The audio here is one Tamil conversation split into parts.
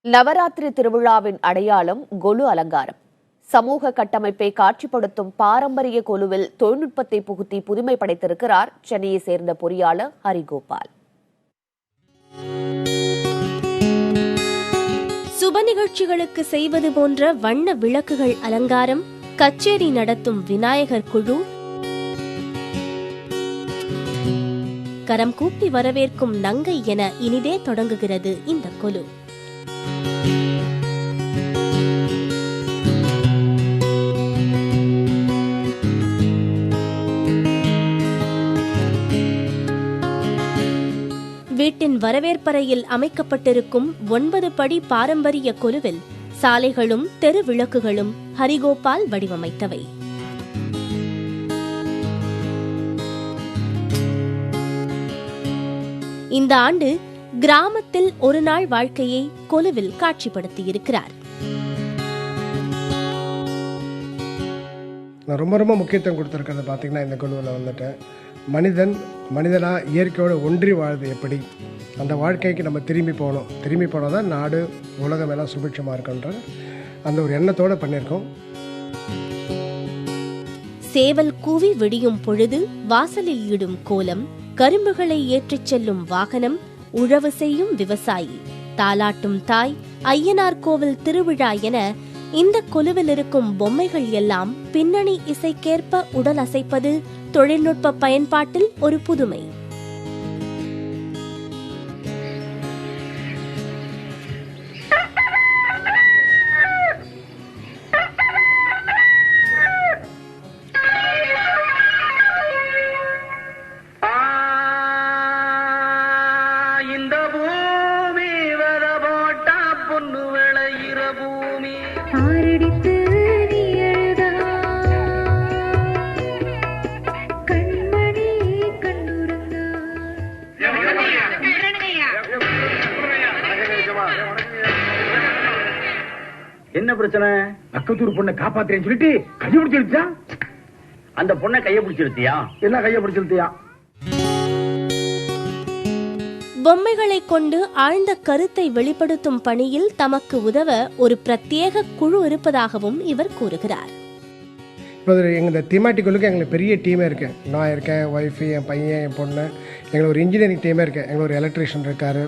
நவராத்திரி திருவிழாவின் அடையாளம் கொலு அலங்காரம். சமூக கட்டமைப்பை காட்சிப்படுத்தும் பாரம்பரிய கொலுவில் தொழில்நுட்பத்தை புகுத்தி புதுமை படைத்திருக்கிறார் சென்னையை சேர்ந்த பொறியாளர் ஹரிகோபால். சுப நிகழ்ச்சிகளுக்கு செய்வது போன்ற வண்ண விளக்குகள் அலங்காரம், கச்சேரி நடத்தும் விநாயகர் குழு, கரம் கூப்பி வரவேற்கும் நங்கை என இனிதே தொடங்குகிறது இந்த கொலு. வீட்டின் வரவேற்பறையில் அமைக்கப்பட்டிருக்கும் 9 படி பாரம்பரிய கொலுவில் சாலைகளும் தெரு விளக்குகளும் ஹரிகோபால் வடிவமைத்தவை. இந்த ஆண்டு கிராமத்தில் ஒரு நாள் வாழ்க்கையை கொலுவில் காட்சிப்படுத்தியிருக்கிறார். நான் ரொம்ப முக்கியத்துவம் கொடுத்துருக்கிறது பார்த்தீங்கன்னா, இந்த கொலுவில் வந்துட்டு மனிதனா இயற்கையோடு ஒன்றி வாழ்வது எப்படி, அந்த வாழ்க்கைக்கு நம்ம திரும்பி போனால் தான் நாடு உலகம் எல்லாம் சுபிட்சமாக இருக்குன்ற அந்த ஒரு எண்ணத்தோடு பண்ணியிருக்கோம். சேவல் கூவி விடியும் பொழுது வாசலில் இடும் கோலம், கரும்புகளை ஏற்றிச் செல்லும் வாகனம், உழவு செய்யும் விவசாயி, தாலாட்டும் தாய், ஐயனார் கோவில் திருவிழா என இந்த கொலுவில் இருக்கும் பொம்மைகள் எல்லாம் பின்னணி இசைக்கேற்ப உடல் அசைப்பது தொழில்நுட்ப பயன்பாட்டில் ஒரு புதுமை. என்ன பிரச்சனை? பக்கத்தூர் பொண்ணை காப்பாத்துறேன்னு சொல்லிட்டு கைய பிடிச்சிருச்சா? அந்த பொண்ணை கைய பிடிச்சிருத்தியா? என்ன கைய பிடிச்சிருத்தியா? பொம்மைகளை கொண்டு ஆழ்ந்த கருத்தை வெளிப்படுத்தும் பணியில் தமக்கு உதவ ஒரு பிரத்யேக குழு இருப்பதாகவும் இவர் கூறுகிறார். இப்போ எங்கள் திமாட்டிக்குள்ளுக்கு எங்களுக்கு பெரிய டீமே இருக்குது. நான் இருக்கேன், ஒய்ஃபு, என் பையன், என் பொண்ணு, எங்களுக்கு ஒரு இன்ஜினியரிங் டீமே இருக்குது. எங்களுக்கு ஒரு எலக்ட்ரிஷியன் இருக்கார்,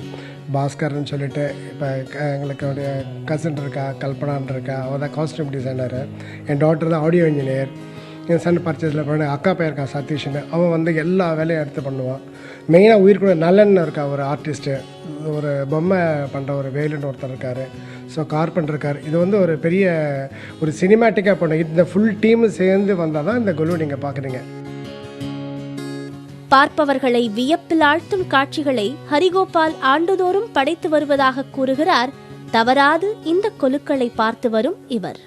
பாஸ்கர்னு சொல்லிட்டு. இப்போ எங்களுக்கு ஒரு கசின் இருக்கா, கல்பனான் இருக்கா, அவள் தான் காஸ்டியூம் டிசைனரு. என் டாக்டர் தான் ஆடியோ இன்ஜினியர். என் சன் பர்ச்சேஸில் பண்ண அக்கா பையன் இருக்கா சதீஷ்னு, அவன் வந்து எல்லா வேலையும் எடுத்து பண்ணுவான். மெயினாக உயிர் கூட நல்லன்னு இருக்கா ஒரு ஆர்டிஸ்ட்டு, ஒரு பொம்மை பண்ணுற ஒரு வேலுன்னு ஒருத்தர் இருக்கார். ஸோ கார்பெண்டர் இருக்கார். இது வந்து ஒரு பெரிய ஒரு சினிமேட்டிக்காக பண்ண இந்த ஃபுல் டீமு சேர்ந்து வந்தால் தான் இந்த கொலு நீங்கள் பார்க்குறீங்க. பார்ப்பவர்களை வியப்பில் ஆழ்த்தும் காட்சிகளை ஹரிகோபால் ஆண்டுதோறும் படைத்து வருவதாக கூறுகிறார் தவறாது இந்த கொலுக்களை பார்த்து வரும் இவர்.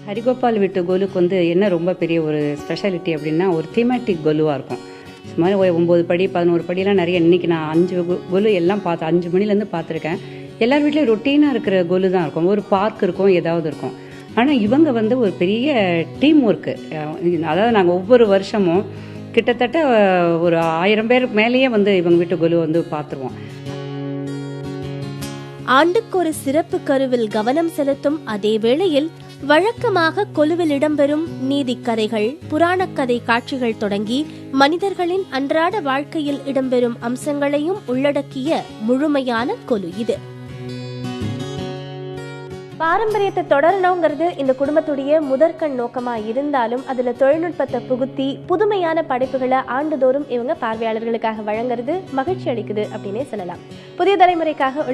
ஹரிகோபால் வீட்டு கொலுக்கு வந்து என்ன ரொம்ப பெரிய ஒரு ஸ்பெஷாலிட்டி அப்படின்னா, ஒரு தீமேட்டிக் கொலுவாக இருக்கும். சுமார் 9 படி 11 படியெல்லாம் நிறைய. இன்றைக்கி நான் 5 கொலு எல்லாம் 5 மணிலேருந்து பார்த்துருக்கேன். எல்லார் வீட்லேயும் ரொட்டீனாக இருக்கிற கொலு தான் இருக்கும். ஒரு பார்க் இருக்கும், ஏதாவது இருக்கும். ஆனால் இவங்க வந்து ஒரு பெரிய டீம் ஒர்க்கு. அதாவது நாங்கள் ஒவ்வொரு வருஷமும் கிட்டத்தட்ட ஒரு 1000 பேர் மேலேயே வந்து இவங்க வீட்டு கொலு வந்து பார்த்துருவோம். ஆண்டுக்கு ஒரு சிறப்பு கருவில் கவனம் செலுத்தும் அதே வேளையில் வழக்கமாக கொலுவில் இடம்பெறும் நீதிக்கதைகள், புராணக்கதை காட்சிகள் தொடங்கி மனிதர்களின் அன்றாட வாழ்க்கையில் இடம்பெறும் அம்சங்களையும் உள்ளடக்கிய முழுமையான கொலு இது. பாரம்பரியத்தை தொடரணுங்கிறது இந்த குடும்பத்துடைய முதற்கண் நோக்கமா இருந்தாலும் அதுல தொழில்நுட்பத்தை புகுத்தி புதுமையான படைப்புகளை ஆண்டுதோறும் இவங்க பார்வையாளர்களுக்காக வழங்குறது மகிழ்ச்சி அளிக்குது அப்படின்னே சொல்லலாம். புதிய தலைமுறைக்காக